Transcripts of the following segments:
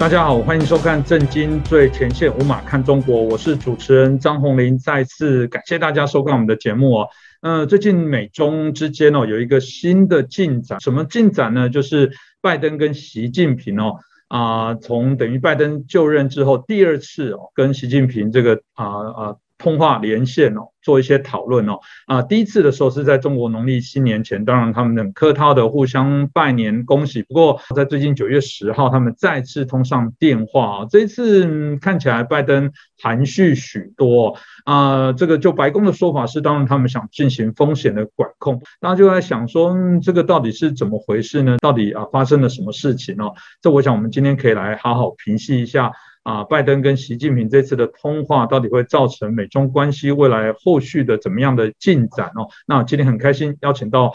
大家好，欢迎收看震惊最前线无马看中国，我是主持人张宏林，再次感谢大家收看我们的节目哦。最近美中之间有一个新的进展，什么进展呢？就是拜登跟习近平从等于拜登就任之后第二次跟习近平这个通话连线做一些讨论第一次的时候是在中国农历新年前，当然他们很客套的互相拜年恭喜。不过在最近9月10号，他们再次通上电话这一次看起来拜登含蓄许多这个就白宫的说法是，当然他们想进行风险的管控，大家就在想说，这个到底是怎么回事呢？到底发生了什么事情这我想我们今天可以来好好评析一下。拜登跟习近平这次的通话到底会造成美中关系未来后续的怎么样的进展那今天很开心邀请到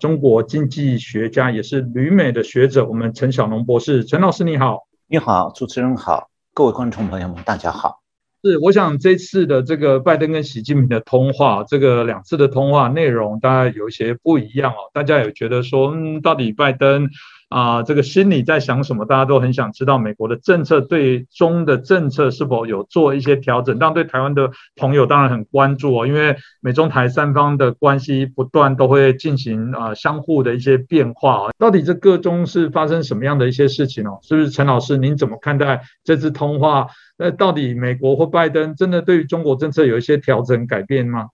中国经济学家也是旅美的学者，我们陈小农博士。陈老师你好。你好，主持人好，各位观众朋友们大家好。我想这次的这个拜登跟习近平的通话，这个2次的通话内容大概有一些不一样大家有觉得说到底拜登这个心里在想什么？大家都很想知道美国的政策对中的政策是否有做一些调整。当然对台湾的朋友当然很关注因为美中台三方的关系不断都会进行相互的一些变化到底这个中是发生什么样的一些事情是不是陈老师您怎么看待这次通话？到底美国或拜登真的对于中国政策有一些调整改变吗？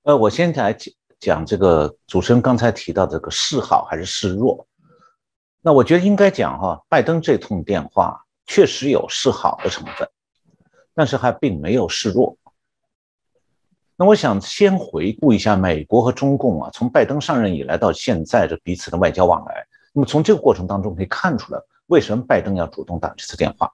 我先来讲这个主持人刚才提到这个是好还是是弱。那我觉得应该讲拜登这通电话确实有是好的成分，但是还并没有是弱。那我想先回顾一下美国和中共从拜登上任以来到现在这彼此的外交往来。那么从这个过程当中可以看出来，为什么拜登要主动打这次电话。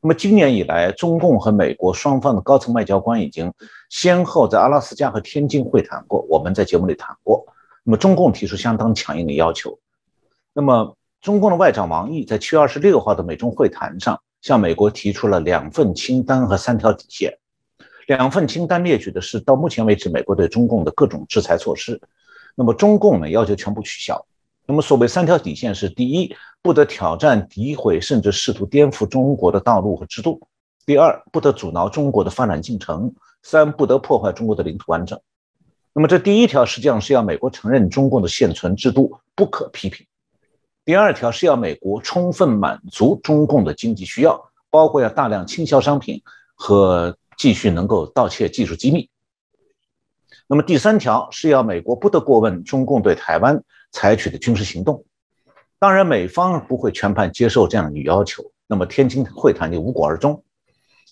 那么今年以来，中共和美国双方的高层外交官已经先后在阿拉斯加和天津会谈过，我们在节目里谈过。那么中共提出相当强硬的要求。那么中共的外长王毅在7月26号的美中会谈上，向美国提出了2份清单和3条底线。2份清单列举的是到目前为止美国对中共的各种制裁措施，那么中共呢要求全部取消。那么所谓3条底线是：第一，不得挑战、诋毁甚至试图颠覆中国的道路和制度；第二，不得阻挠中国的发展进程；3，不得破坏中国的领土完整。那么这第一条实际上是要美国承认中共的现存制度不可批评，第2条是要美国充分满足中共的经济需要，包括要大量倾销商品和继续能够盗窃技术机密。那么第3条是要美国不得过问中共对台湾采取的军事行动。当然美方不会全盘接受这样的要求，那么天津会谈就无果而终。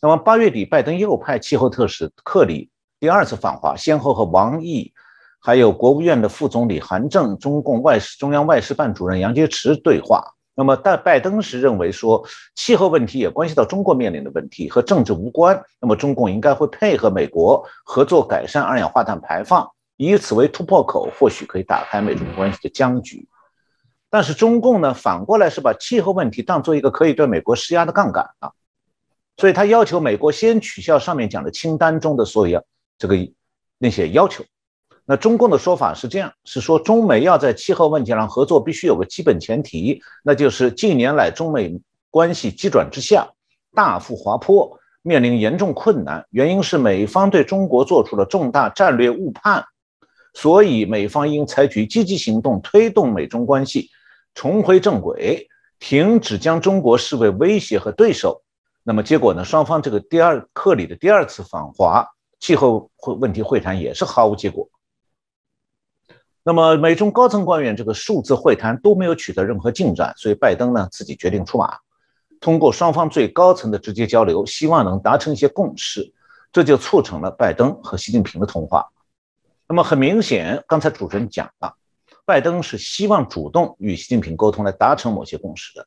那么8月底拜登又派气候特使克里第2次访华，先后和王毅还有国务院的副总理韩正、中共中央外事办主任杨洁篪对话。那么拜登是认为说，气候问题也关系到中国面临的问题，和政治无关，那么中共应该会配合美国合作改善二氧化碳排放，以此为突破口，或许可以打开美中关系的僵局。但是中共呢，反过来是把气候问题当作一个可以对美国施压的杠杆所以他要求美国先取消上面讲的清单中的所有那些要求。那中共的说法是这样，是说中美要在气候问题上合作必须有个基本前提，那就是近年来中美关系急转直下，大幅滑坡，面临严重困难，原因是美方对中国做出了重大战略误判，所以美方应采取积极行动，推动美中关系重回正轨，停止将中国视为威胁和对手。那么结果呢，双方这个克里的第2次访华气候问题会谈也是毫无结果。那么美中高层官员这个数次会谈都没有取得任何进展，所以拜登呢自己决定出马，通过双方最高层的直接交流，希望能达成一些共识，这就促成了拜登和习近平的通话。那么很明显，刚才主持人讲了，拜登是希望主动与习近平沟通来达成某些共识的。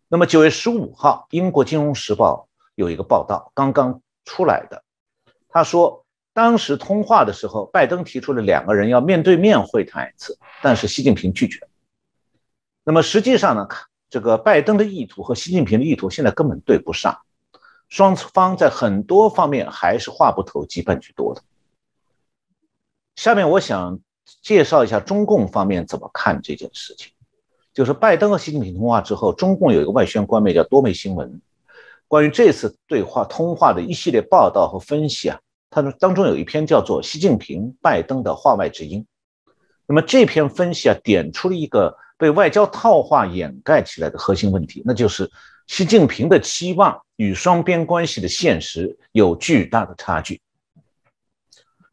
那么9月15号，英国金融时报有一个报道刚刚出来的，他说当时通话的时候，拜登提出了2个人要面对面会谈一次，但是习近平拒绝。那么实际上呢，这个拜登的意图和习近平的意图现在根本对不上，双方在很多方面还是话不投机半句多的。下面我想介绍一下中共方面怎么看这件事情。就是拜登和习近平通话之后，中共有一个外宣官媒叫多媒新闻，关于这次通话的一系列报道和分析啊，它当中有一篇叫做《习近平拜登的话外之音》。那么这篇分析啊，点出了一个被外交套话掩盖起来的核心问题，那就是习近平的期望与双边关系的现实有巨大的差距。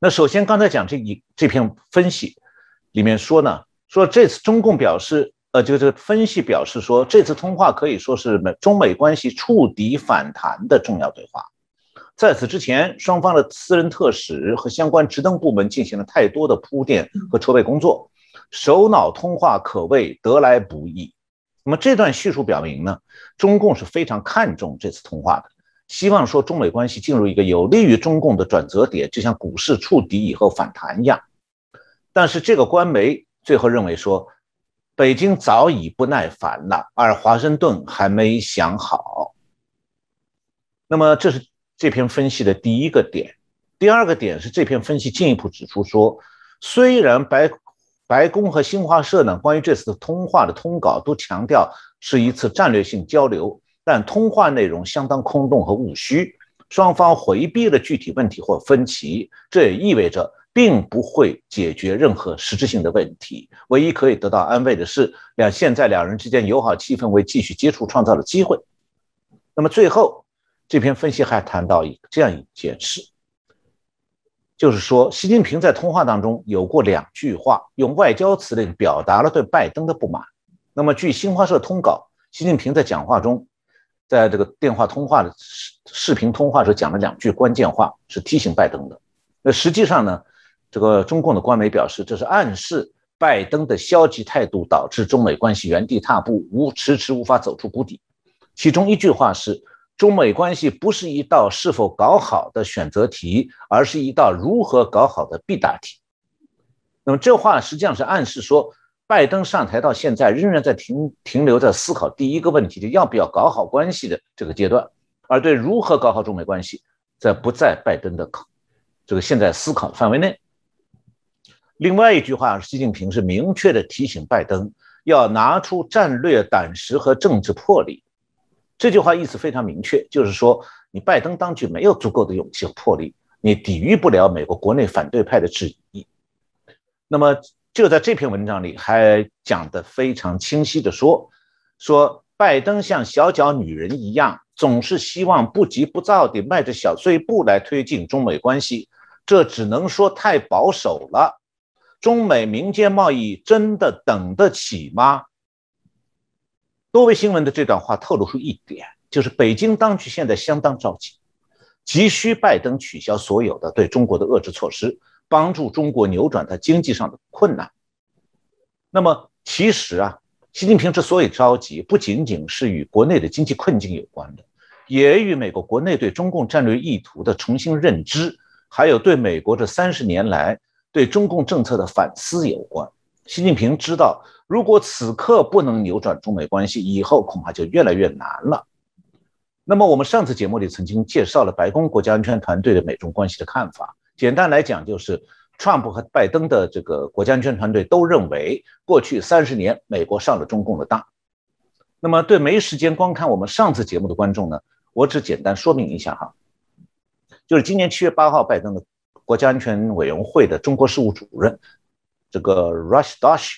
那首先刚才讲这篇分析里面说呢，说这次中共表示，这个分析表示说，这次通话可以说是中美关系触底反弹的重要对话。在此之前，双方的私人特使和相关职能部门进行了太多的铺垫和筹备工作，首脑通话可谓得来不易。那么这段叙述表明呢，中共是非常看重这次通话的，希望说中美关系进入一个有利于中共的转折点，就像股市触底以后反弹一样。但是这个官媒最后认为说，北京早已不耐烦了，而华盛顿还没想好。那么这是这篇分析的第一个点。第二个点是这篇分析进一步指出说，虽然白宫和新华社呢关于这次的通话的通稿都强调是一次战略性交流，但通话内容相当空洞和务虚，双方回避了具体问题或分歧，这也意味着并不会解决任何实质性的问题。唯一可以得到安慰的是，现在两人之间友好气氛为继续接触创造了机会。那么最后这篇分析还谈到这样一件事，就是说习近平在通话当中有过2句话，用外交辞令表达了对拜登的不满。那么据新华社通稿，习近平在讲话中，在这个电话通话的视频通话时讲了2句关键话，是提醒拜登的。那实际上呢，这个中共的官媒表示，这是暗示拜登的消极态度导致中美关系原地踏步，迟迟无法走出谷底。其中1句话是，中美关系不是一道是否搞好的选择题，而是一道如何搞好的必答题。那么这话实际上是暗示说，拜登上台到现在仍然在停留在思考第一个问题，就要不要搞好关系的这个阶段，而对如何搞好中美关系，不在拜登的这个现在思考范围内。另外1句话，习近平是明确的提醒拜登要拿出战略胆识和政治魄力。这句话意思非常明确，就是说你拜登当局没有足够的勇气和魄力，你抵御不了美国国内反对派的质疑。那么就在这篇文章里还讲得非常清晰的说拜登像小脚女人一样，总是希望不急不躁地迈着小碎步来推进中美关系，这只能说太保守了。中美民间贸易真的等得起吗？多维新闻的这段话透露出一点，就是北京当局现在相当着急，急需拜登取消所有的对中国的遏制措施，帮助中国扭转它经济上的困难。那么其实啊，习近平之所以着急，不仅仅是与国内的经济困境有关的，也与美国国内对中共战略意图的重新认知，还有对美国这30年来对中共政策的反思有关。习近平知道，如果此刻不能扭转中美关系，以后恐怕就越来越难了。那么我们上次节目里曾经介绍了白宫国家安全团队对美中关系的看法，简单来讲就是Trump 和拜登的这个国家安全团队都认为，过去30年美国上了中共的当。那么对没时间观看我们上次节目的观众呢，我只简单说明一下哈，就是今年7月8号，拜登的国家安全委员会的中国事务主任这个 Rush Dosh，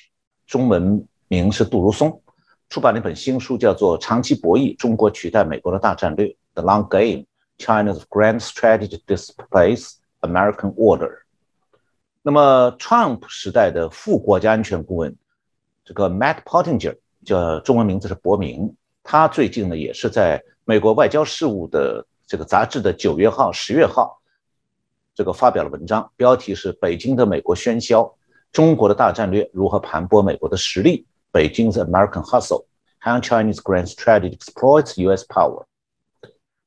中文名是杜如松，出版了一本新书，叫做《长期博弈：中国取代美国的大战略 The Long Game: China's Grand Strategy to Displace American Order》。那么 Trump 时代的副国家安全顾问这个 Matt Pottinger， 叫中文名字是伯明，他最近呢也是在美国外交事务的这个杂志的9月号、10月号这个发表了文章，标题是北京的美国喧嚣，中国的大战略如何盘剥美国的实力，北京 's American Hustle, How Chinese Grand Strategy Exploits US Power。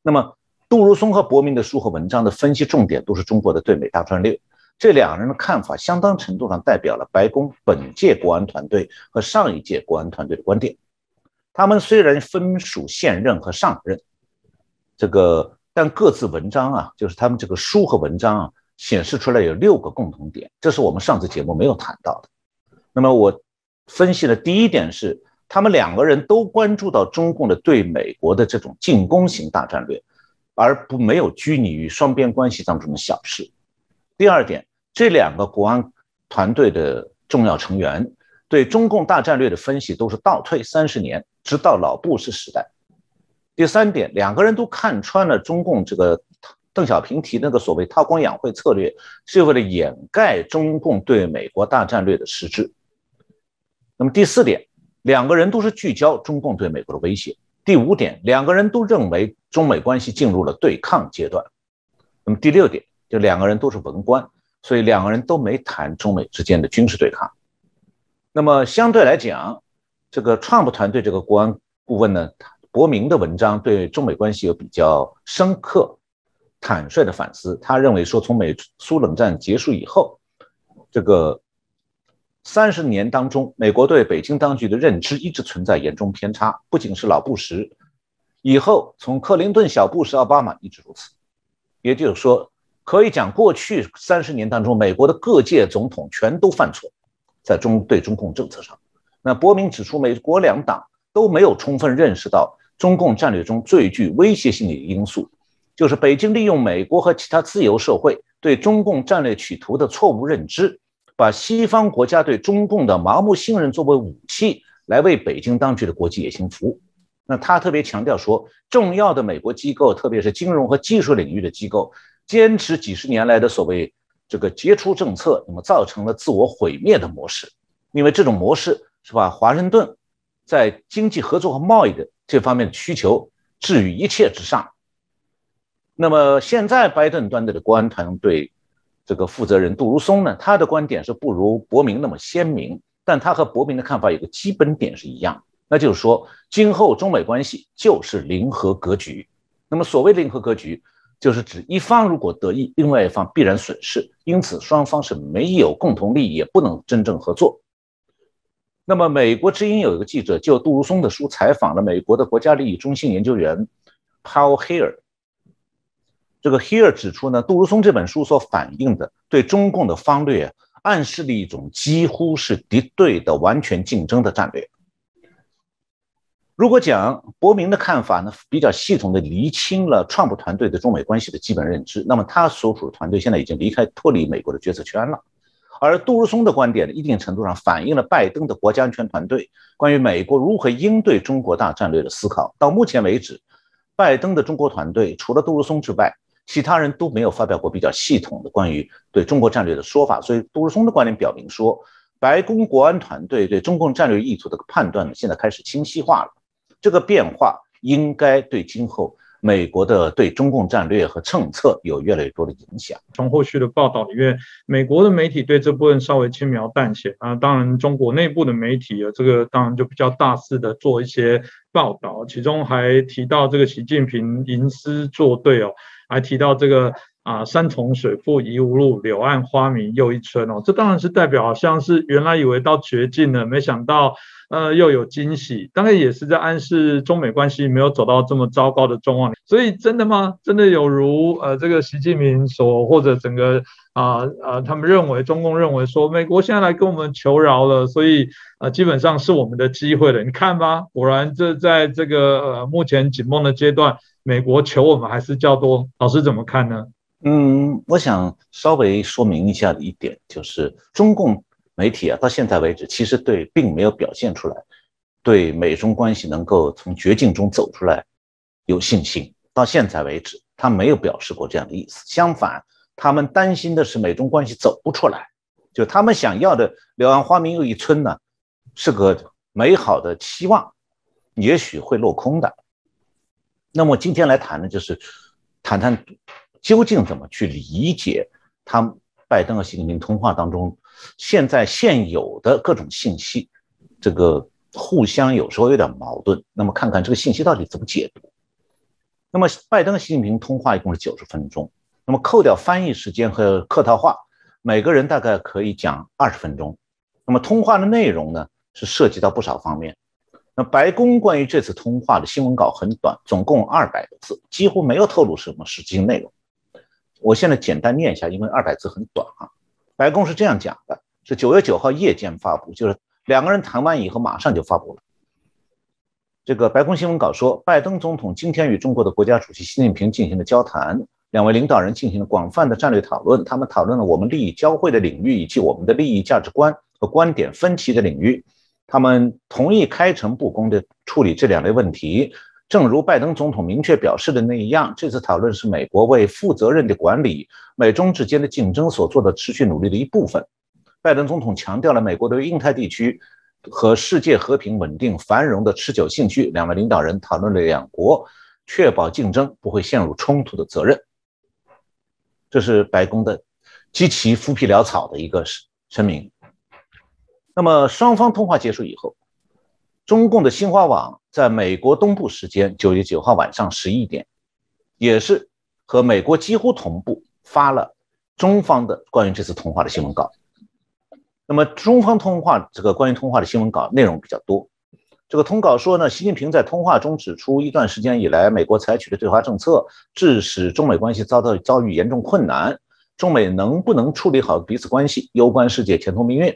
那么杜如松和伯明的书和文章的分析重点都是中国的对美大战略，这2人的看法相当程度上代表了白宫本届国安团队和上一届国安团队的观点。他们虽然分属现任和上任，但各自文章啊，就是他们这个书和文章啊，显示出来有6个共同点，这是我们上次节目没有谈到的。那么我分析的第一点是，他们两个人都关注到中共的对美国的这种进攻型大战略，而没有拘泥于双边关系当中的小事。第二点，这两个国安团队的重要成员对中共大战略的分析都是倒退30年，直到老布什时代。第三点，两个人都看穿了中共这个邓小平提那个所谓韬光养晦策略是为了掩盖中共对美国大战略的实质。那么第四点，两个人都是聚焦中共对美国的威胁。第五点，两个人都认为中美关系进入了对抗阶段。那么第六点，就两个人都是文官，所以两个人都没谈中美之间的军事对抗。那么相对来讲，这个 Trump 团队这个国安顾问呢，伯明的文章对中美关系有比较深刻坦率的反思。他认为说，从美苏冷战结束以后，这个30年当中，美国对北京当局的认知一直存在严重偏差，不仅是老布什，以后从克林顿、小布什、奥巴马一直如此。也就是说，可以讲过去30年当中，美国的各界总统全都犯错，在对中共政策上。那伯明指出，美国两党都没有充分认识到中共战略中最具威胁性的因素，就是北京利用美国和其他自由社会对中共战略企图的错误认知，把西方国家对中共的盲目信任作为武器，来为北京当局的国际野心服务。那他特别强调说，重要的美国机构，特别是金融和技术领域的机构，坚持几十年来的所谓这个杰出政策，那么造成了自我毁灭的模式。因为这种模式是把华盛顿在经济合作和贸易的这方面的需求置于一切之上。那么现在拜登端的国安团队这个负责人杜如松呢，他的观点是不如伯明那么鲜明，但他和伯明的看法有个基本点是一样，那就是说，今后中美关系就是零和格局。那么所谓零和格局，就是指一方如果得益，另外一方必然损失，因此双方是没有共同利益，也不能真正合作。那么美国之音有一个记者就杜如松的书采访了美国的国家利益中心研究员 Paul Heer。这个 Heer 指出呢，杜如松这本书所反映的对中共的方略，暗示了一种几乎是敌对的完全竞争的战略。如果讲伯明的看法呢，比较系统的厘清了Trump团队的中美关系的基本认知，那么他所属的团队现在已经脱离美国的决策圈了。而杜如松的观点，一定程度上反映了拜登的国家安全团队关于美国如何应对中国大战略的思考。到目前为止，拜登的中国团队除了杜如松之外，其他人都没有发表过比较系统的关于对中国战略的说法。所以杜如松的观点表明说，白宫国安团队对中共战略意图的判断现在开始清晰化了。这个变化应该对今后美国的对中共战略和政策有越来越多的影响。从后续的报道里面，美国的媒体对这部分稍微轻描淡写啊，当然中国内部的媒体这个当然就比较大肆的做一些报道，其中还提到这个习近平吟诗作对还提到这个山重水复疑无路，柳暗花明又一村这当然是代表好像是原来以为到绝境了，没想到又有惊喜，当然也是在暗示中美关系没有走到这么糟糕的状况。所以真的吗？真的有如这个习近平或者整个他们认为中共认为说美国现在来跟我们求饶了，所以基本上是我们的机会了。你看吧，果然这在这个目前紧绷的阶段，美国求我们还是较多。老师怎么看呢？我想稍微说明一下的一点就是，中共媒体到现在为止其实并没有表现出来对美中关系能够从绝境中走出来有信心。到现在为止，他没有表示过这样的意思。相反，他们担心的是美中关系走不出来，就他们想要的柳暗花明又一村呢，是个美好的期望，也许会落空的。那么今天来谈的就是谈谈究竟怎么去理解拜登和习近平通话当中现有的各种信息，这个互相有时候有点矛盾。那么看看这个信息到底怎么解读。那么拜登和习近平通话一共是90分钟，那么扣掉翻译时间和客套话，每个人大概可以讲20分钟。那么通话的内容呢，是涉及到不少方面。那白宫关于这次通话的新闻稿很短，总共200个字，几乎没有透露什么实际内容。我现在简单念一下，因为200字很短白宫是这样讲的，是9月9号夜间发布，就是两个人谈完以后马上就发布了。这个白宫新闻稿说，拜登总统今天与中国的国家主席习近平进行了交谈，两位领导人进行了广泛的战略讨论，他们讨论了我们利益交汇的领域以及我们的利益价值观和观点分歧的领域。他们同意开诚布公地处理这两类问题。正如拜登总统明确表示的那样，这次讨论是美国为负责任地管理美中之间的竞争所做的持续努力的一部分。拜登总统强调了美国对印太地区和世界和平稳定繁荣的持久兴趣。两位领导人讨论了两国确保竞争不会陷入冲突的责任。这是白宫的极其浮皮潦草的一个声明。那么双方通话结束以后，中共的新华网在美国东部时间9月9号晚上11点，也是和美国几乎同步发了中方的关于这次通话的新闻稿。那么中方通话这个关于通话的新闻稿内容比较多。这个通稿说呢，习近平在通话中指出，一段时间以来，美国采取的对华政策致使中美关系遭遇严重困难，中美能不能处理好彼此关系，攸关世界前途命运。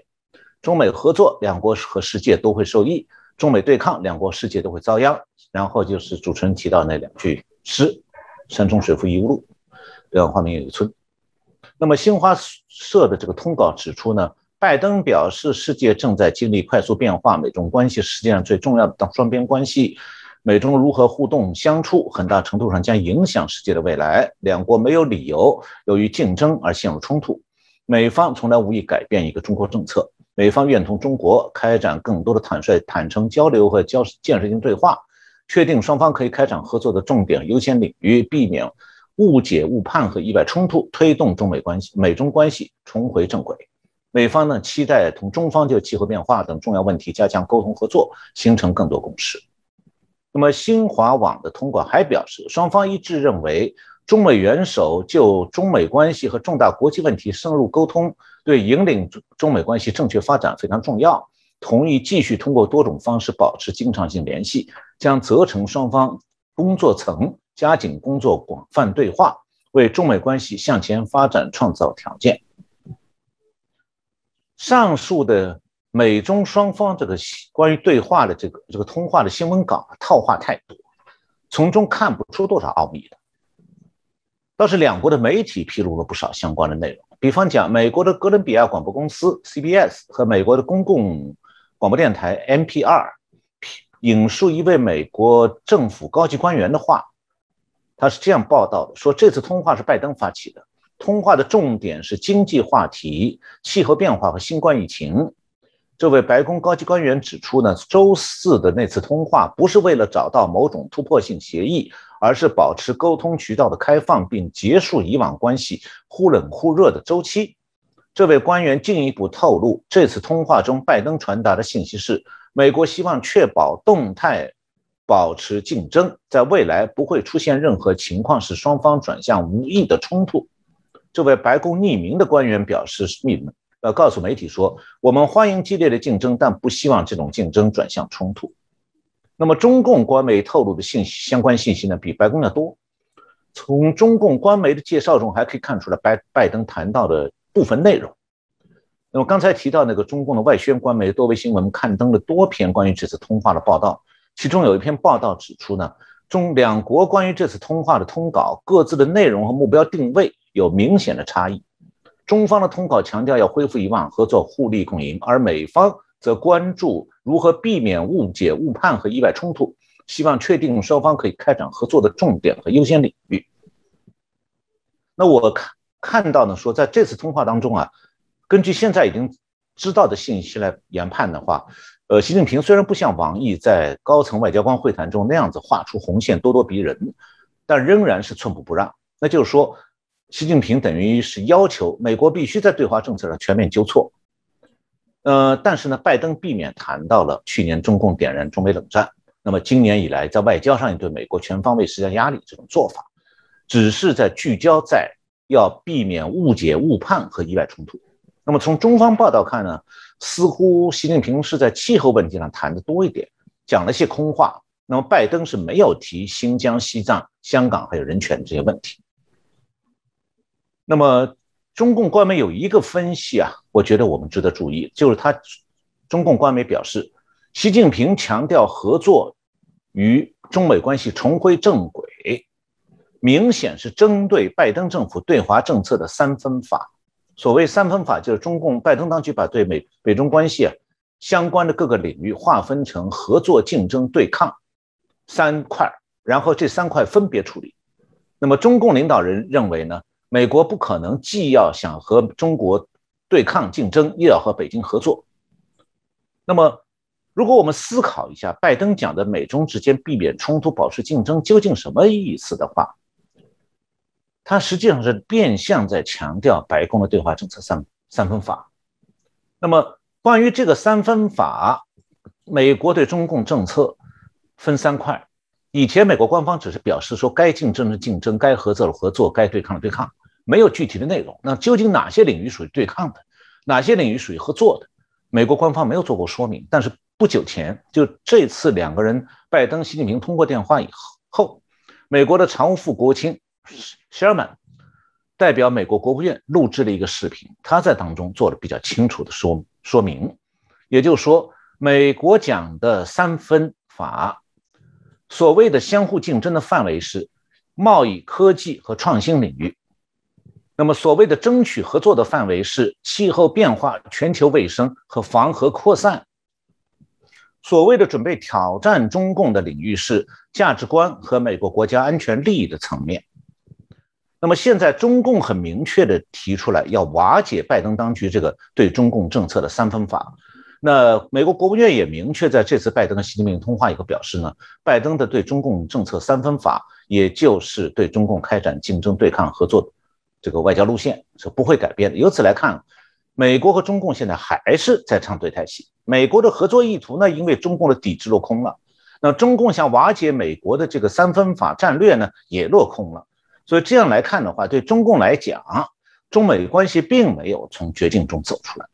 中美合作，两国和世界都会受益；中美对抗，两国世界都会遭殃。然后就是主持人提到那两句诗：山重水复疑无路，柳暗花明又一村。那么新华社的这个通稿指出呢，拜登表示，世界正在经历快速变化，美中关系是世界上最重要的双边关系，美中如何互动相处，很大程度上将影响世界的未来。两国没有理由由于竞争而陷入冲突，美方从来无意改变一个中国政策，美方愿同中国开展更多的坦诚交流和建设性对话，确定双方可以开展合作的重点优先领域，避免误解误判和意外冲突，推动美中关系重回正轨。美方呢，期待同中方就气候变化等重要问题加强沟通合作，形成更多共识。那么新华网的通稿还表示，双方一致认为，中美元首就中美关系和重大国际问题深入沟通，对引领中美关系正确发展非常重要，同意继续通过多种方式保持经常性联系，将责成双方工作层加紧工作，广泛对话，为中美关系向前发展创造条件。上述的美中双方这个关于对话的这个通话的新闻稿套话太多，从中看不出多少奥秘的。倒是两国的媒体披露了不少相关的内容，比方讲，美国的哥伦比亚广播公司 CBS 和美国的公共广播电台 NPR 引述一位美国政府高级官员的话，他是这样报道的，说这次通话是拜登发起的，通话的重点是经济话题、气候变化和新冠疫情。这位白宫高级官员指出呢，周四的那次通话不是为了找到某种突破性协议，而是保持沟通渠道的开放，并结束以往关系忽冷忽热的周期。这位官员进一步透露，这次通话中拜登传达的信息是，美国希望确保动态保持竞争，在未来不会出现任何情况使双方转向无意的冲突。这位白宫匿名的官员表示，告诉媒体说，我们欢迎激烈的竞争，但不希望这种竞争转向冲突。那么中共官媒透露的相关信息呢，比白宫要多。从中共官媒的介绍中还可以看出来拜登谈到的部分内容。那么刚才提到那个中共的外宣官媒多维新闻刊登了多篇关于这次通话的报道，其中有一篇报道指出呢，两国关于这次通话的通稿各自的内容和目标定位有明显的差异。中方的通稿强调要恢复以往合作，互利共赢，而美方则关注如何避免误解误判和意外冲突，希望确定双方可以开展合作的重点和优先领域。那我看到呢，说在这次通话当中啊，根据现在已经知道的信息来研判的话，习近平虽然不像王毅在高层外交官会谈中那样子画出红线咄咄逼人，但仍然是寸步不让。那就是说，习近平等于是要求美国必须在对华政策上全面纠错。但是呢，拜登避免谈到了去年中共点燃中美冷战，那么今年以来在外交上也对美国全方位施加压力，这种做法只是在聚焦在要避免误解误判和意外冲突。那么从中方报道看呢，似乎习近平是在气候问题上谈的多一点，讲了些空话，那么拜登是没有提新疆、西藏、香港还有人权这些问题。那么中共官媒有一个分析啊，我觉得我们值得注意，就是中共官媒表示，习近平强调合作与中美关系重回正轨，明显是针对拜登政府对华政策的三分法。所谓三分法，就是中共拜登当局把对美中关系相关的各个领域划分成合作、竞争、对抗三块，然后这三块分别处理。那么中共领导人认为呢，美国不可能既要想和中国对抗竞争，又要和北京合作。那么如果我们思考一下拜登讲的美中之间避免冲突、保持竞争究竟什么意思的话，他实际上是变相在强调白宫的对华政策三分法。那么关于这个三分法，美国对中共政策分三块。以前美国官方只是表示说该竞争的竞争，该合作的合作，该对抗的对抗，没有具体的内容。那究竟哪些领域属于对抗的，哪些领域属于合作的，美国官方没有做过说明。但是不久前，就这次两个人拜登、习近平通过电话以后，美国的常务副国务卿 Sherman 代表美国国务院录制了一个视频，他在当中做了比较清楚的说明。也就是说，美国讲的三分法，所谓的相互竞争的范围是贸易、科技和创新领域。那么所谓的争取合作的范围是气候变化、全球卫生和防核扩散。所谓的准备挑战中共的领域是价值观和美国国家安全利益的层面。那么现在中共很明确地提出来要瓦解拜登当局这个对中共政策的三分法。那美国国务院也明确在这次拜登和习近平通话以后表示呢，拜登的对中共政策三分法，也就是对中共开展竞争、对抗、合作的这个外交路线是不会改变的。由此来看，美国和中共现在还是在唱对台戏。美国的合作意图呢，因为中共的抵制落空了，那中共想瓦解美国的这个三分法战略呢，也落空了。所以这样来看的话，对中共来讲，中美关系并没有从绝境中走出来。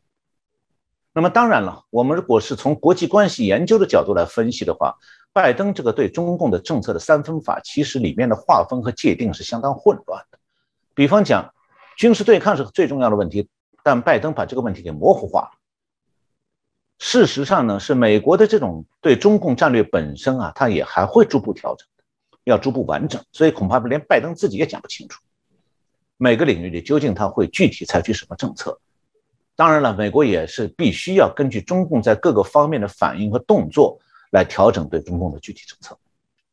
那么当然了，我们如果是从国际关系研究的角度来分析的话，拜登这个对中共的政策的三分法，其实里面的划分和界定是相当混乱的。比方讲，军事对抗是最重要的问题，但拜登把这个问题给模糊化了。事实上呢，是美国的这种对中共战略本身它也还会逐步调整的，要逐步完整，所以恐怕连拜登自己也讲不清楚，每个领域里究竟他会具体采取什么政策。当然了，美国也是必须要根据中共在各个方面的反应和动作来调整对中共的具体政策。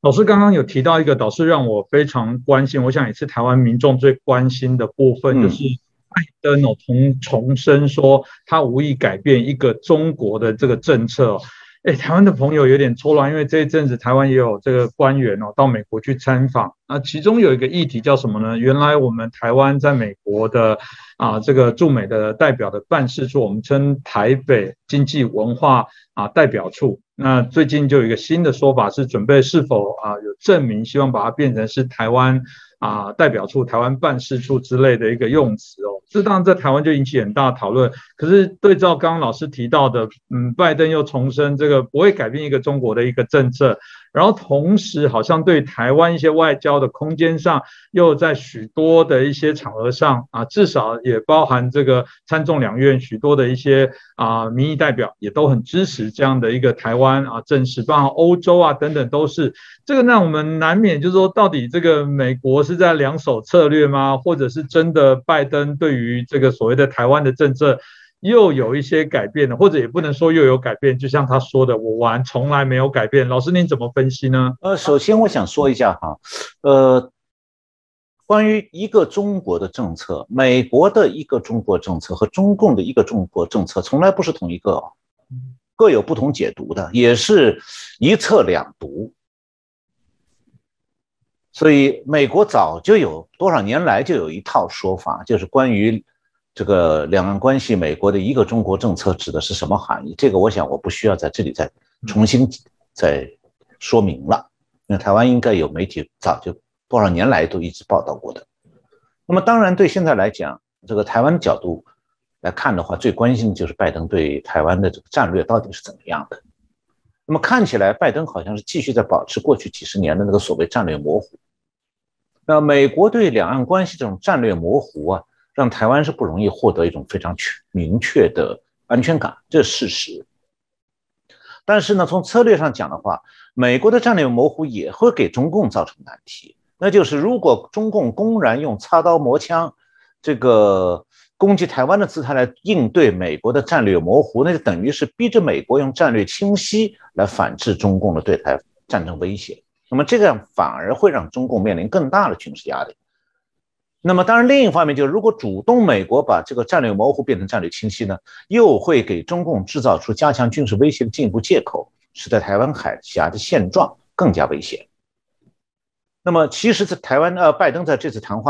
老师刚刚有提到一个导师让我非常关心，我想也是台湾民众最关心的部分，就是拜登重申说他无意改变一个中国的这个政策。台湾的朋友有点错乱，因为这一阵子台湾也有这个官员到美国去参访，其中有一个议题叫什么呢？原来我们台湾在美国的这个驻美的代表的办事处，我们称台北经济文化代表处。那最近就有一个新的说法，是准备是否有证明，希望把它变成是台湾代表处、台湾办事处之类的一个用词哦。这当然在台湾就引起很大的讨论。可是对照刚刚老师提到的，拜登又重申这个不会改变一个中国的一个政策，然后同时好像对台湾一些外交的空间上，又在许多的一些场合上至少也包含这个参众两院许多的一些民意代表也都很支持这样的一个台湾政事，包含欧洲等等都是。这个让我们难免就是说，到底这个美国是在两手策略吗？或者是真的拜登对于这个所谓的台湾的政策又有一些改变了，或者也不能说又有改变，就像他说的，我从来没有改变。老师您怎么分析呢？首先我想说一下关于一个中国的政策，美国的一个中国政策和中共的一个中国政策从来不是同一个各有不同解读的，也是一策两读。所以美国早就有多少年来就有一套说法，就是关于这个两岸关系，美国的一个中国政策指的是什么含义？这个我想我不需要在这里再重新再说明了，因为台湾应该有媒体早就多少年来都一直报道过的。那么当然对现在来讲，这个台湾角度来看的话，最关心的就是拜登对台湾的这个战略到底是怎么样的。那么看起来拜登好像是继续在保持过去几十年的那个所谓战略模糊。那美国对两岸关系这种战略模糊让台湾是不容易获得一种非常明确的安全感，这是事实。但是呢，从策略上讲的话，美国的战略模糊也会给中共造成难题，那就是如果中共公然用擦刀磨枪这个攻击台湾的姿态来应对美国的战略模糊，那就等于是逼着美国用战略清晰来反制中共的对台战争威胁。那么这样反而会让中共面临更大的军事压力。那么当然，另一方面就是，如果主动美国把这个战略模糊变成战略清晰呢，又会给中共制造出加强军事威胁的进一步借口，使得台湾海峡的现状更加危险。那么其实在台湾拜登在这次通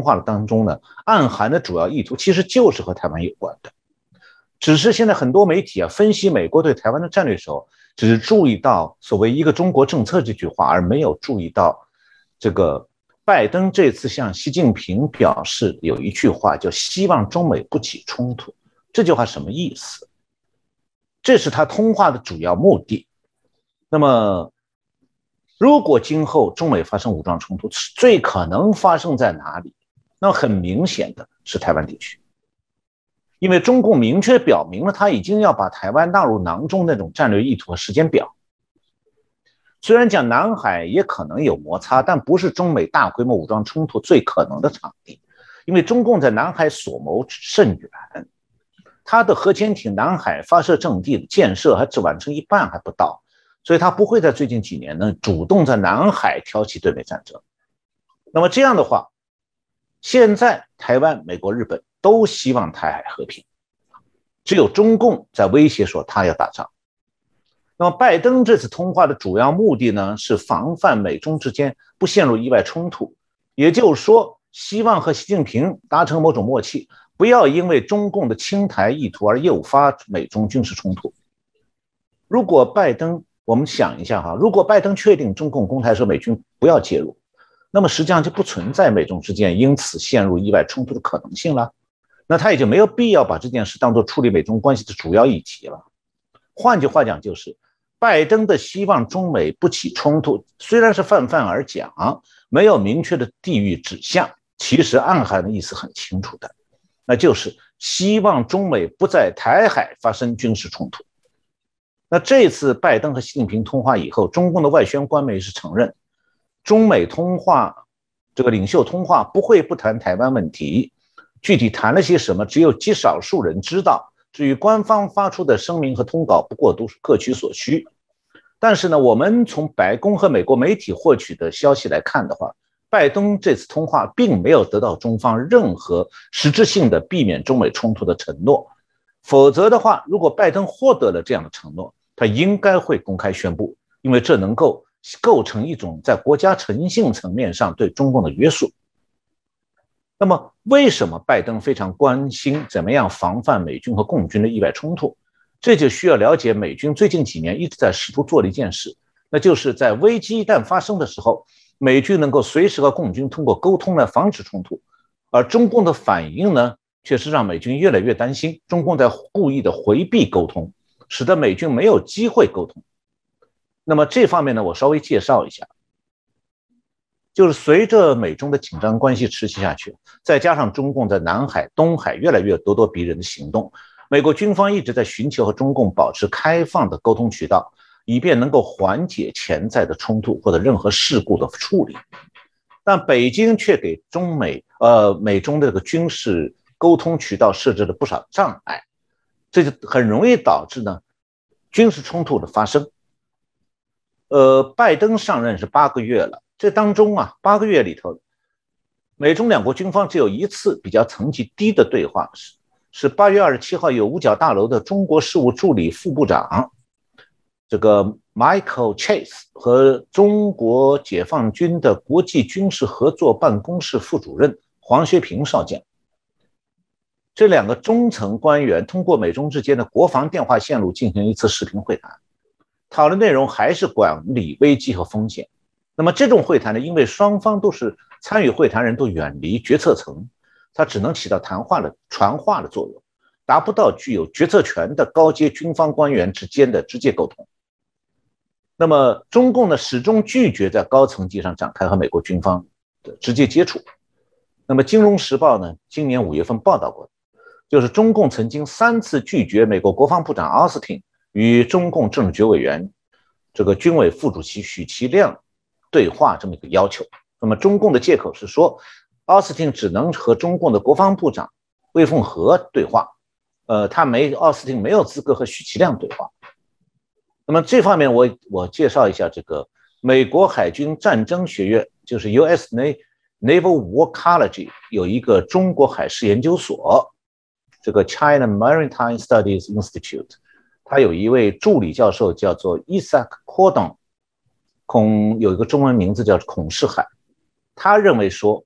话当中呢，暗含的主要意图其实就是和台湾有关的，只是现在很多媒体分析美国对台湾的战略时候，只是注意到所谓一个中国政策这句话，而没有注意到这个拜登这次向习近平表示有一句话叫希望中美不起冲突，这句话什么意思？这是他通话的主要目的。那么如果今后中美发生武装冲突，最可能发生在哪里？那很明显的是台湾地区，因为中共明确表明了他已经要把台湾纳入囊中那种战略意图和时间表。虽然讲南海也可能有摩擦，但不是中美大规模武装冲突最可能的场地，因为中共在南海所谋甚远，他的核潜艇南海发射阵地的建设还只完成一半还不到，所以他不会在最近几年呢主动在南海挑起对美战争。那么这样的话，现在台湾、美国、日本都希望台海和平，只有中共在威胁说他要打仗。那么拜登这次通话的主要目的呢，是防范美中之间不陷入意外冲突，也就是说，希望和习近平达成某种默契，不要因为中共的侵台意图而诱发美中军事冲突。如果拜登，我们想一下哈，如果拜登确定中共公台说美军不要介入，那么实际上就不存在美中之间因此陷入意外冲突的可能性了，那他也就没有必要把这件事当作处理美中关系的主要议题了。换句话讲，就是拜登的希望中美不起冲突，虽然是泛泛而讲，没有明确的地域指向，其实暗含的意思很清楚的，那就是希望中美不在台海发生军事冲突。那这次拜登和习近平通话以后，中共的外宣官媒是承认，中美通话这个领袖通话不会不谈台湾问题，具体谈了些什么，只有极少数人知道。至于官方发出的声明和通稿，不过都是各取所需。但是呢，我们从白宫和美国媒体获取的消息来看的话，拜登这次通话并没有得到中方任何实质性的避免中美冲突的承诺。否则的话，如果拜登获得了这样的承诺，他应该会公开宣布，因为这能够构成一种在国家诚信层面上对中共的约束。那么为什么拜登非常关心怎么样防范美军和共军的意外冲突？这就需要了解美军最近几年一直在试图做的一件事，那就是在危机一旦发生的时候，美军能够随时和共军通过沟通来防止冲突，而中共的反应呢，却是让美军越来越担心中共在故意的回避沟通，使得美军没有机会沟通。那么这方面呢，我稍微介绍一下。就是随着美中的紧张关系持续下去，再加上中共在南海、东海越来越咄咄逼人的行动，美国军方一直在寻求和中共保持开放的沟通渠道，以便能够缓解潜在的冲突或者任何事故的处理。但北京却给美中的这个军事沟通渠道设置了不少障碍，这就很容易导致呢军事冲突的发生。拜登上任是8个月了。这当中8个月里头，美中两国军方只有一次比较层级低的对话，是8月27号由五角大楼的中国事务助理副部长这个 Michael Chase 和中国解放军的国际军事合作办公室副主任黄学平少将。这两个中层官员通过美中之间的国防电话线路进行一次视频会谈，讨论内容还是管理危机和风险。那么这种会谈呢，因为双方都是参与会谈人都远离决策层，它只能起到传话的作用，达不到具有决策权的高阶军方官员之间的直接沟通。那么中共呢，始终拒绝在高层级上展开和美国军方的直接接触。那么《金融时报》呢，今年5月份报道过，就是中共曾经3次拒绝美国国防部长奥斯汀与中共政治局委员这个军委副主席许其亮对话这么一个要求。那么中共的借口是说，奥斯汀只能和中共的国防部长魏凤和对话，奥斯汀没有资格和许其亮对话。那么这方面我介绍一下这个美国海军战争学院，就是 US Naval War College 有一个中国海事研究所，这个 China Maritime Studies Institute， 他有一位助理教授叫做 Isaac Cordon， 有一个中文名字叫孔世海。他认为说，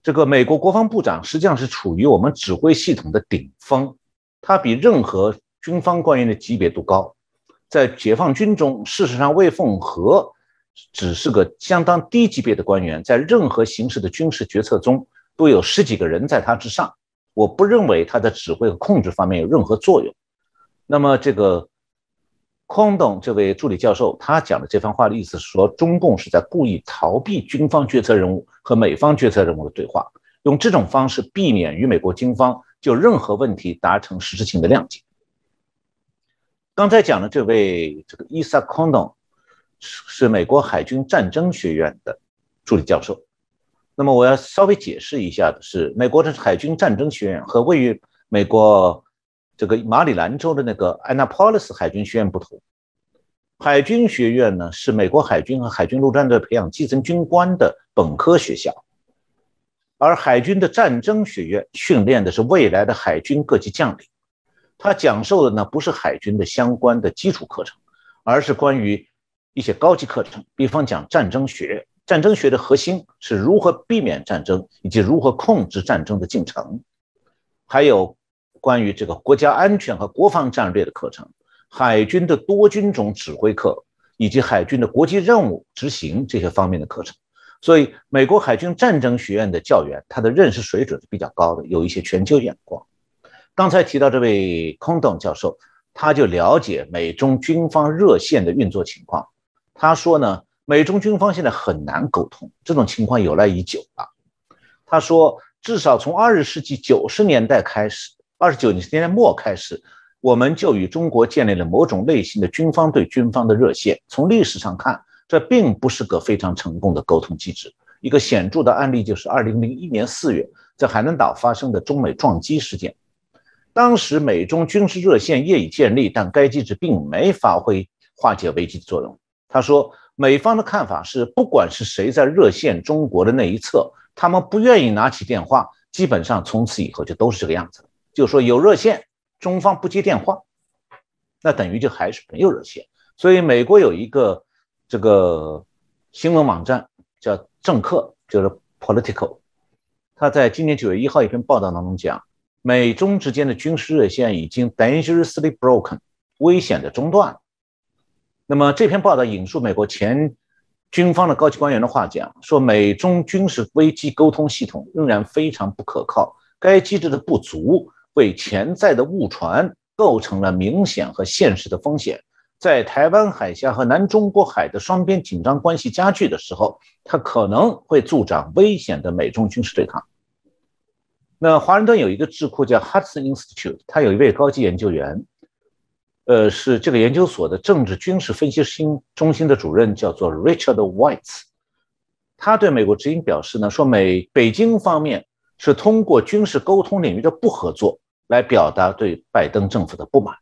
这个美国国防部长实际上是处于我们指挥系统的顶峰，他比任何军方官员的级别都高。在解放军中，事实上魏凤和只是个相当低级别的官员，在任何形式的军事决策中都有10几个人在他之上。我不认为他在指挥和控制方面有任何作用。那么这个空洞这位助理教授他讲的这番话的意思是说，中共是在故意逃避军方决策人物和美方决策人物的对话，用这种方式避免与美国军方就任何问题达成实质性的谅解。刚才讲的这位伊萨康东是美国海军战争学院的助理教授。那么我要稍微解释一下的是，美国的海军战争学院和位于美国这个马里兰州的那个安纳波利斯海军学院不同。海军学院呢，是美国海军和海军陆战队培养基层军官的本科学校，而海军的战争学院训练的是未来的海军各级将领。他讲授的呢，不是海军的相关的基础课程，而是关于一些高级课程，比方讲战争学。战争学的核心是如何避免战争，以及如何控制战争的进程，还有关于这个国家安全和国防战略的课程，海军的多军种指挥课，以及海军的国际任务执行这些方面的课程。所以美国海军战争学院的教员，他的认识水准是比较高的，有一些全球眼光。刚才提到这位空洞教授，他就了解美中军方热线的运作情况。他说呢，美中军方现在很难沟通，这种情况有来已久了。他说，至少从20世纪90年代开始，29年代末开始，我们就与中国建立了某种类型的军方对军方的热线。从历史上看，这并不是个非常成功的沟通机制。一个显著的案例就是2001年4月在海南岛发生的中美撞击事件。当时美中军事热线业已建立，但该机制并没发挥化解危机的作用。他说，美方的看法是，不管是谁在热线中国的那一侧，他们不愿意拿起电话，基本上从此以后就都是这个样子。就是说有热线，中方不接电话，那等于就还是没有热线。所以美国有一个这个新闻网站叫政客，就是 Political， 他在今年9月1号一篇报道当中讲，美中之间的军事热线已经 dangerously broken， 危险的中断了。那么这篇报道引述美国前军方的高级官员的话讲，说美中军事危机沟通系统仍然非常不可靠，该机制的不足为潜在的误传构成了明显和现实的风险。在台湾海峡和南中国海的双边紧张关系加剧的时候，它可能会助长危险的美中军事对抗。那华盛顿有一个智库叫 Hudson Institute， 它有一位高级研究员，是这个研究所的政治军事分析中心的主任，叫做 Richard Weitz。他对美国之音表示呢，说北京方面是通过军事沟通领域的不合作来表达对拜登政府的不满。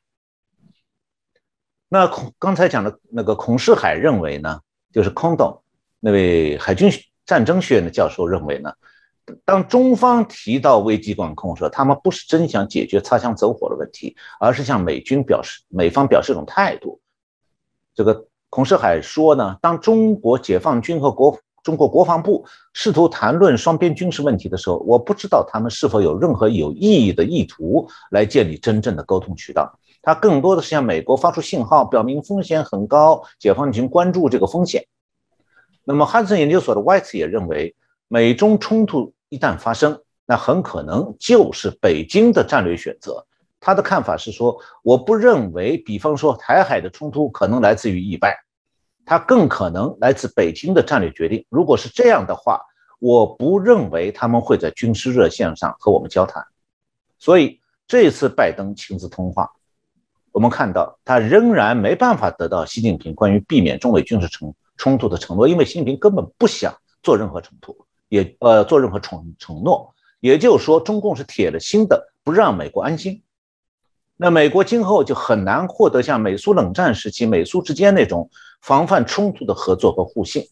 那刚才讲的那个孔世海认为呢，就是空洞那位海军战争学院的教授认为呢，当中方提到危机管控的时候，他们不是真想解决擦枪走火的问题，而是向美方表示一种态度。这个孔世海说呢，当中国解放军和中国国防部试图谈论双边军事问题的时候，我不知道他们是否有任何有意义的意图来建立真正的沟通渠道。他更多的是向美国发出信号，表明风险很高，解放军关注这个风险。那么汉森研究所的 Weitz 也认为，美中冲突一旦发生，那很可能就是北京的战略选择。他的看法是说，我不认为比方说台海的冲突可能来自于意外，它更可能来自北京的战略决定。如果是这样的话，我不认为他们会在军事热线上和我们交谈。所以这次拜登亲自通话，我们看到他仍然没办法得到习近平关于避免中美军事冲突的承诺，因为习近平根本不想做任何冲突，做任何承诺。也就是说，中共是铁了心的不让美国安心。那美国今后就很难获得像美苏冷战时期美苏之间那种防范冲突的合作和互信。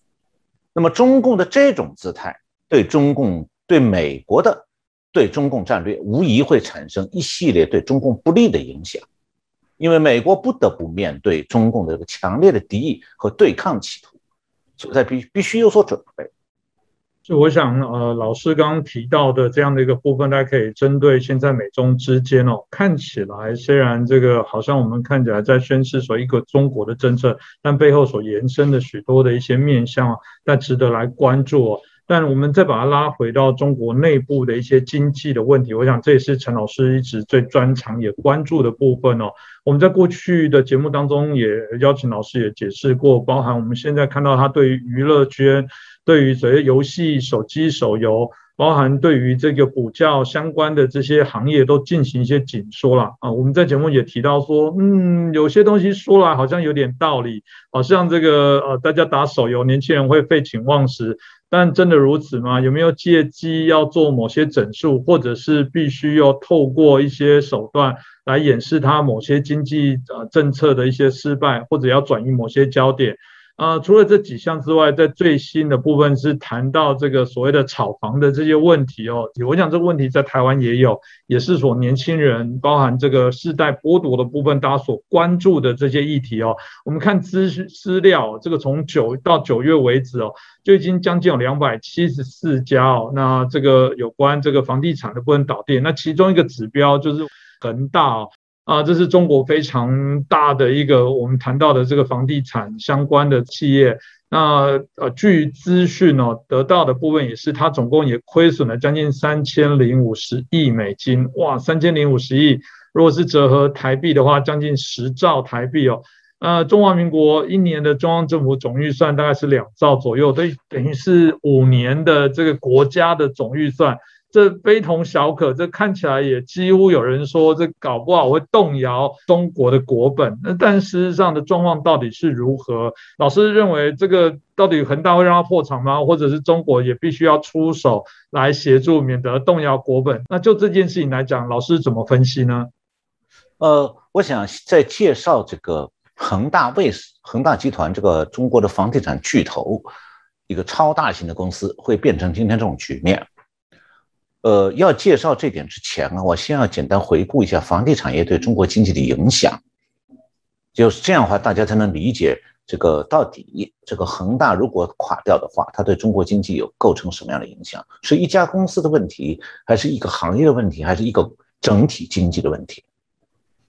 那么中共的这种姿态对美国的对中共战略无疑会产生一系列对中共不利的影响，因为美国不得不面对中共的这个强烈的敌意和对抗企图，所以他必须有所准备。就我想，老师刚刚提到的这样的一个部分，大家可以针对现在美中之间看起来虽然这个好像我们看起来在宣示说一个中国的政策，但背后所延伸的许多的一些面向，但值得来关注。但我们再把它拉回到中国内部的一些经济的问题，我想这也是陈老师一直最专长也关注的部分。我们在过去的节目当中也邀请老师也解释过，包含我们现在看到他对于娱乐圈，对于所谓游戏、手机、手游，包含对于这个补教相关的这些行业都进行一些紧缩了啊。我们在节目也提到说，有些东西说来好像有点道理，好像这个大家打手游，年轻人会废寝忘食，但真的如此吗？有没有借机要做某些整数，或者是必须要透过一些手段来掩饰它某些经济政策的一些失败，或者要转移某些焦点？除了这几项之外，在最新的部分是谈到这个所谓的炒房的这些问题我想这个问题在台湾也有，也是所年轻人包含这个世代剥夺的部分，大家所关注的这些议题我们看资料，这个从9月为止就已经将近有274家那这个有关这个房地产的部分倒店，那其中一个指标就是恒大这是中国非常大的一个我们谈到的这个房地产相关的企业。那据资讯得到的部分也是，它总共也亏损了将近3050亿美金。哇，3050亿，如果是折合台币的话，将近10兆台币中华民国一年的中央政府总预算大概是2兆左右，等于是5年的这个国家的总预算。这非同小可，这看起来也几乎有人说这搞不好会动摇中国的国本。但事实上的状况到底是如何？老师认为这个到底恒大会让它破产吗？或者是中国也必须要出手来协助，免得动摇国本？那就这件事情来讲，老师怎么分析呢？我想在介绍这个恒大集团这个中国的房地产巨头，一个超大型的公司会变成今天这种局面。要介绍这点之前我先要简单回顾一下房地产业对中国经济的影响，就是这样的话，大家才能理解这个到底这个恒大如果垮掉的话，它对中国经济有构成什么样的影响？是一家公司的问题，还是一个行业的问题，还是一个整体经济的问题？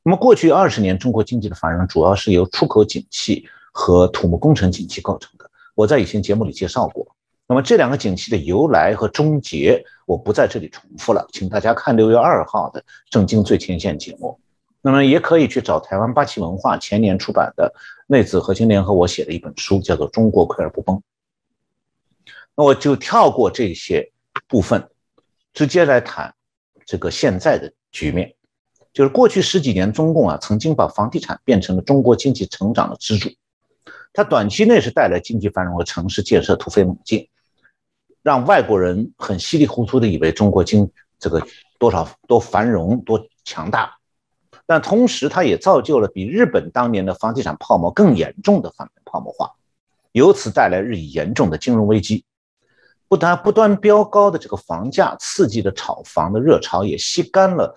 那么过去20年，中国经济的繁荣主要是由出口景气和土木工程景气构成的，我在以前节目里介绍过。那么这两个景气的由来和终结，我不在这里重复了，请大家看6月2号的正经最前线节目。那么也可以去找台湾八旗文化前年出版的内子核心联合我写的一本书，叫做《中国溃而不崩》。那我就跳过这些部分，直接来谈这个现在的局面。就是过去10几年，中共曾经把房地产变成了中国经济成长的支柱，它短期内是带来经济繁荣和城市建设突飞猛进，让外国人很稀里糊涂的以为中国这个多繁荣多强大，但同时它也造就了比日本当年的房地产泡沫更严重的房地产泡沫化，由此带来日益严重的金融危机。不断飙高的这个房价刺激了炒房的热潮，也吸干了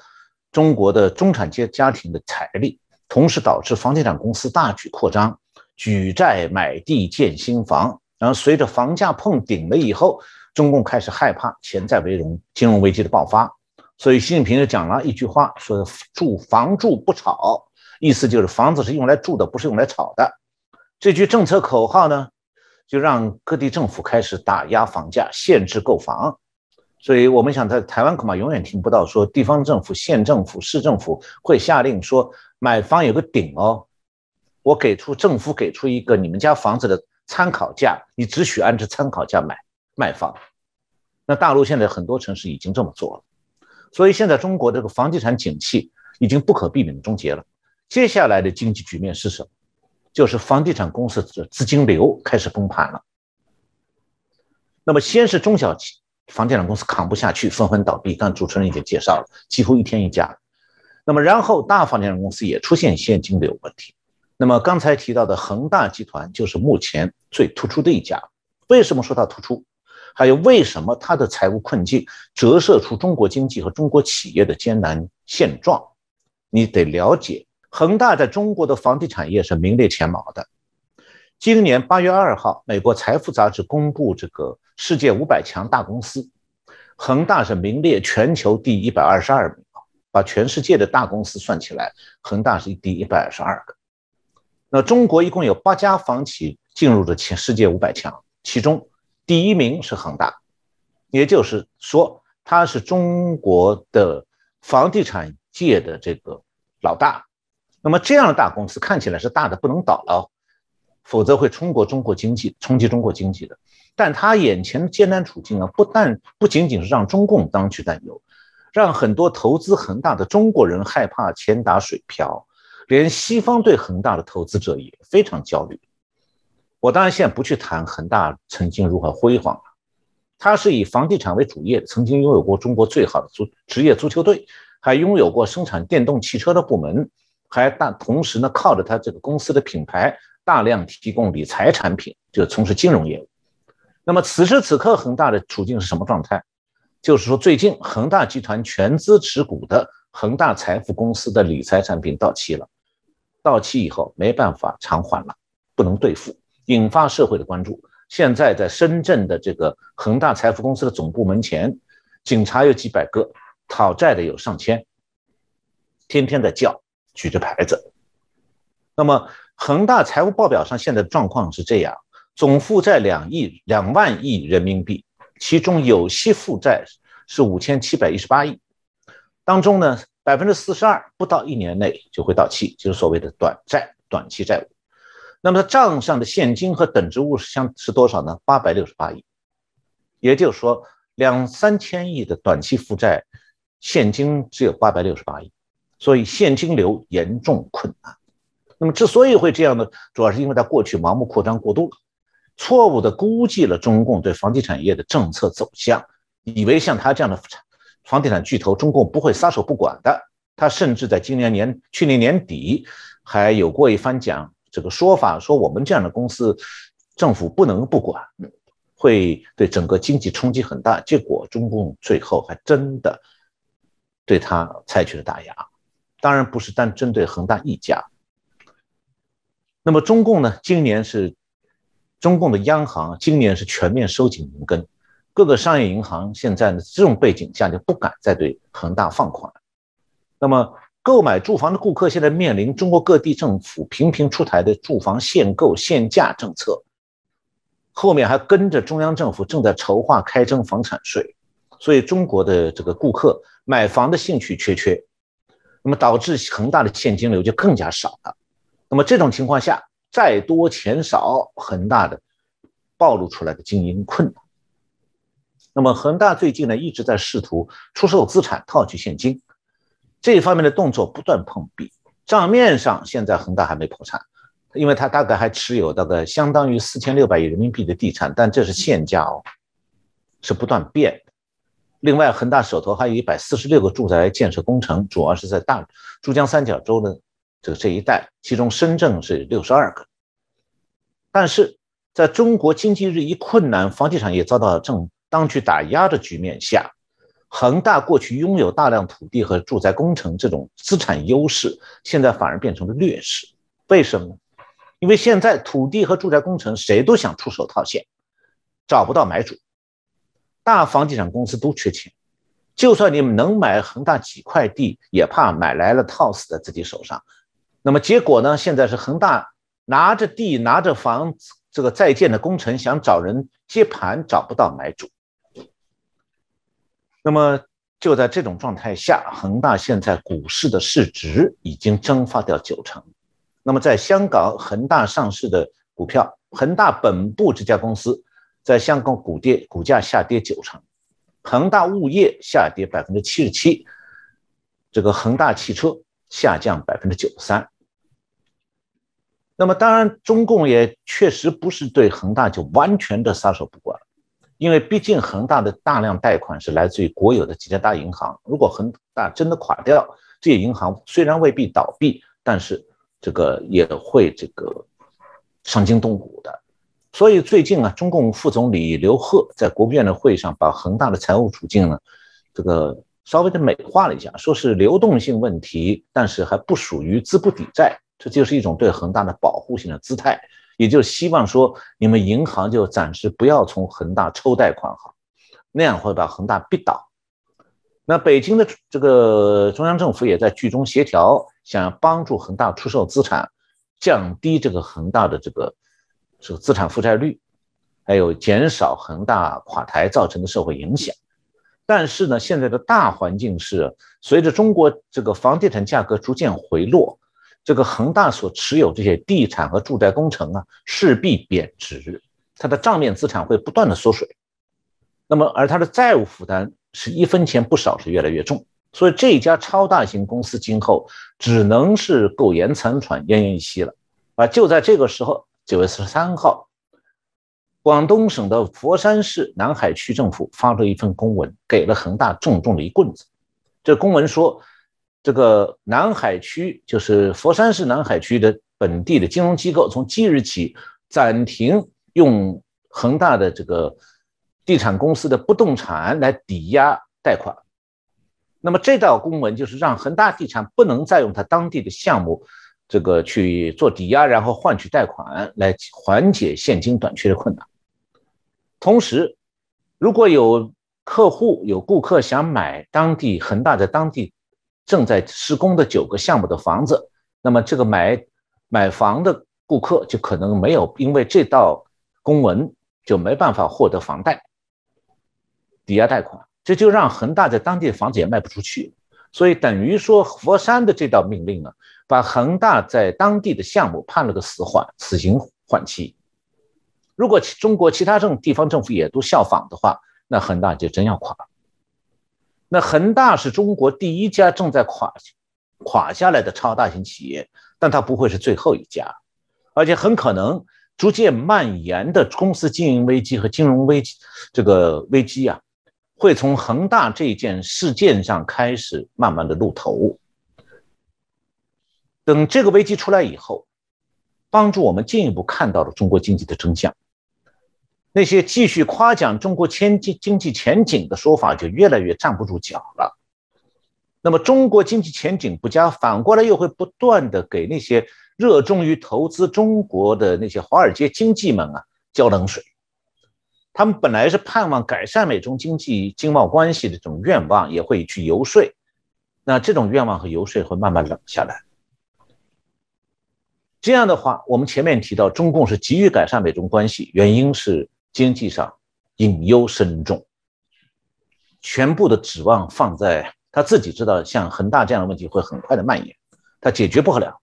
中国的中产阶家庭的财力，同时导致房地产公司大举扩张，举债买地建新房。然后随着房价碰顶了以后，中共开始害怕潜在金融危机的爆发，所以习近平就讲了一句话，说房住不炒，意思就是房子是用来住的，不是用来炒的。这句政策口号呢，就让各地政府开始打压房价，限制购房。所以我们想在台湾恐怕永远听不到说地方政府、县政府、市政府会下令说买房有个顶政府给出一个你们家房子的参考价，你只许按照参考价卖房。那大陆现在很多城市已经这么做了，所以现在中国这个房地产景气已经不可避免的终结了。接下来的经济局面是什么？就是房地产公司的资金流开始崩盘了。那么先是中小房地产公司扛不下去，纷纷倒闭，刚才主持人已经介绍了，几乎一天一家。那么然后大房地产公司也出现现金流问题。那么刚才提到的恒大集团就是目前最突出的一家。为什么说它突出？还有为什么它的财务困境折射出中国经济和中国企业的艰难现状？你得了解，恒大在中国的房地产业是名列前茅的。今年8月2号，美国财富杂志公布这个世界500强大公司，恒大是名列全球第122名，把全世界的大公司算起来，恒大是第122个。那中国一共有8家房企进入了世界500强，其中第1名是恒大，也就是说，它是中国的房地产界的这个老大。那么这样的大公司看起来是大的不能倒了，否则会冲击中国经济的。但他眼前的艰难处境不仅仅是让中共当局担忧，让很多投资恒大的中国人害怕钱打水漂，连西方对恒大的投资者也非常焦虑。我当然现在不去谈恒大曾经如何辉煌了，他是以房地产为主业，曾经拥有过中国最好的职业足球队，还拥有过生产电动汽车的部门，同时呢靠着他这个公司的品牌大量提供理财产品，就从事金融业务。那么此时此刻恒大的处境是什么状态？就是说最近恒大集团全资持股的恒大财富公司的理财产品到期了，到期以后没办法偿还了，不能兑付，引发社会的关注。现在在深圳的这个恒大财富公司的总部门前，警察有几百个，讨债的有上千，天天在叫，举着牌子。那么恒大财务报表上现在的状况是这样，总负债2万亿人民币，其中有息负债是5718亿，当中呢42%不到1年内就会到期，就是所谓的短期债务。那么账上的现金和等值物是多少呢？868亿，也就是说2-3千亿的短期负债，现金只有868亿，所以现金流严重困难。那么之所以会这样呢，主要是因为它过去盲目扩张过度了，错误地估计了中共对房地产业的政策走向，以为像他这样的房地产巨头中共不会撒手不管的。他甚至在去年年底还有过一番这个说法，说我们这样的公司政府不能不管，会对整个经济冲击很大。结果中共最后还真的对他采取了打压，当然不是单针对恒大一家。那么中共的央行今年是全面收紧银根，各个商业银行现在呢这种背景下就不敢再对恒大放款。那么购买住房的顾客现在面临中国各地政府频频出台的住房限购限价政策，后面还跟着中央政府正在筹划开征房产税，所以中国的这个顾客买房的兴趣缺，那么导致恒大的现金流就更加少了。那么这种情况下，债多钱少，恒大的暴露出来的经营困难。那么恒大最近呢一直在试图出售资产套取现金，这方面的动作不断碰壁。账面上现在恒大还没破产，因为他大概还持有大概相当于4600亿人民币的地产，但这是现价是不断变的。另外恒大手头还有146个住宅建设工程，主要是在珠江三角洲的这一带，其中深圳是62个。但是在中国经济日益困难，房地产业遭到当局打压的局面下，恒大过去拥有大量土地和住宅工程这种资产优势，现在反而变成了劣势。为什么呢？因为现在土地和住宅工程谁都想出手套现，找不到买主，大房地产公司都缺钱，就算你们能买恒大几块地，也怕买来了套死在自己手上。那么结果呢？现在是恒大拿着地拿着房，这个在建的工程想找人接盘，找不到买主。那么就在这种状态下，恒大现在股市的市值已经蒸发掉90%。那么在香港恒大上市的股票，恒大本部这家公司在香港股价下跌90%，恒大物业下跌77%，这个恒大汽车下降93%，那么当然，中共也确实不是对恒大就完全的撒手不管，因为毕竟恒大的大量贷款是来自于国有的几家大银行，如果恒大真的垮掉，这些银行虽然未必倒闭，但是这个也会这个伤筋动骨的。所以最近啊，中共副总理刘鹤在国务院的会上把恒大的财务处境呢，这个稍微的美化了一下，说是流动性问题，但是还不属于资不抵债，这就是一种对恒大的保护性的姿态，也就是希望说你们银行就暂时不要从恒大抽贷款好，那样会把恒大逼倒。那北京的这个中央政府也在居中协调，想要帮助恒大出售资产，降低这个恒大的这个资产负债率，还有减少恒大垮台造成的社会影响。但是呢，现在的大环境是，随着中国这个房地产价格逐渐回落，这个恒大所持有这些地产和住宅工程啊，势必贬值，它的账面资产会不断的缩水。那么，而它的债务负担是一分钱不少，是越来越重。所以这一家超大型公司今后只能是苟延残喘、奄奄一息了。就在这个时候，9月13号，广东省的佛山市南海区政府发了一份公文，给了恒大重重的一棍子。这公文说，这个南海区就是佛山市南海区的本地的金融机构，从即日起暂停用恒大的这个地产公司的不动产来抵押贷款。那么这道公文就是让恒大地产不能再用它当地的项目这个去做抵押，然后换取贷款来缓解现金短缺的困难。同时，如果有客户有顾客想买当地恒大在当地正在施工的9个项目的房子，那么这个买房的顾客就可能没有因为这道公文就没办法获得房贷抵押贷款，这就让恒大在当地的房子也卖不出去。所以等于说佛山的这道命令呢，把恒大在当地的项目判了个死刑缓期。如果中国其他地方政府也都效仿的话，那恒大就真要垮了。那恒大是中国第一家正在垮下来的超大型企业，但它不会是最后一家，而且很可能逐渐蔓延的公司经营危机和金融危机啊，会从恒大这件事件上开始慢慢的露头。等这个危机出来以后，帮助我们进一步看到了中国经济的真相。那些继续夸奖中国经济前景的说法就越来越站不住脚了。那么中国经济前景不佳，反过来又会不断的给那些热衷于投资中国的那些华尔街经济们啊浇冷水。他们本来是盼望改善美中经贸关系的这种愿望也会去游说，那这种愿望和游说会慢慢冷下来。这样的话，我们前面提到中共是急于改善美中关系，原因是经济上隐忧深重，全部的指望放在他自己知道像恒大这样的问题会很快的蔓延，他解决不了，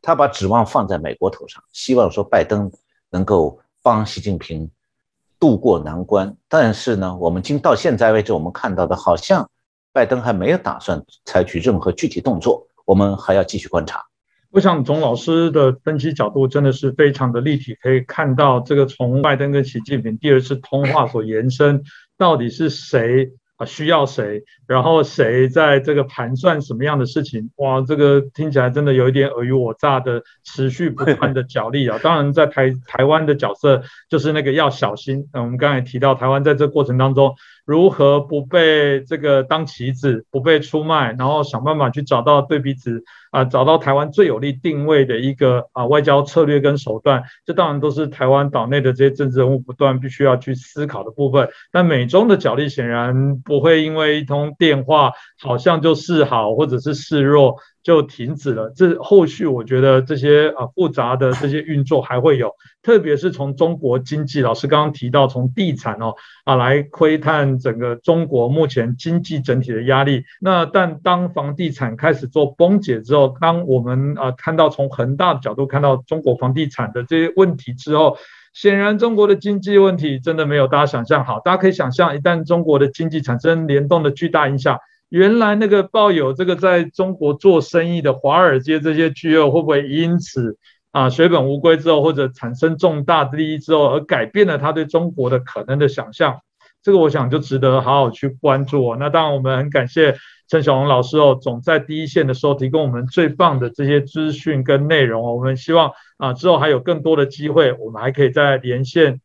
他把指望放在美国头上，希望说拜登能够帮习近平渡过难关。但是呢，我们到现在为止，我们看到的好像拜登还没有打算采取任何具体动作，我们还要继续观察。我想钟老师的分析角度真的是非常的立体，可以看到这个从拜登跟习近平第2次通话所延伸，到底是谁需要谁，然后谁在这个盘算什么样的事情。哇，这个听起来真的有一点尔虞我诈的持续不断的角力啊。当然在台湾的角色就是那个要小心，我们刚才提到台湾在这过程当中如何不被这个当棋子，不被出卖，然后想办法去找到对彼此找到台湾最有利定位的一个外交策略跟手段，这当然都是台湾岛内的这些政治人物不断必须要去思考的部分。但美中的角力显然不会因为一通电话好像就示好或者是示弱就停止了，这后续我觉得这些复杂的这些运作还会有，特别是从中国经济，老师刚刚提到从地产来窥探整个中国目前经济整体的压力。那但当房地产开始做崩解之后，当我们看到从恒大的角度看到中国房地产的这些问题之后，显然中国的经济问题真的没有大家想象好。大家可以想象，一旦中国的经济产生联动的巨大影响，原来那个抱有这个在中国做生意的华尔街这些巨鳄会不会因此血本无归之后，或者产生重大利益之后，而改变了他对中国的可能的想象，这个我想就值得好好去关注哦。那当然我们很感谢陈小龙老师哦，总在第一线的时候提供我们最棒的这些资讯跟内容哦。我们希望之后还有更多的机会，我们还可以再连线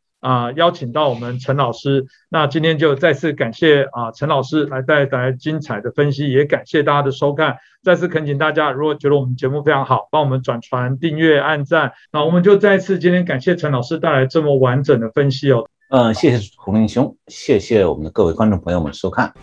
邀请到我们陈老师。那今天就再次感谢陈老师来带来精彩的分析，也感谢大家的收看。再次恳请大家，如果觉得我们节目非常好，帮我们转传、订阅、按赞。那我们就再次今天感谢陈老师带来这么完整的分析哦。谢谢洪林兄，谢谢我们的各位观众朋友们收看。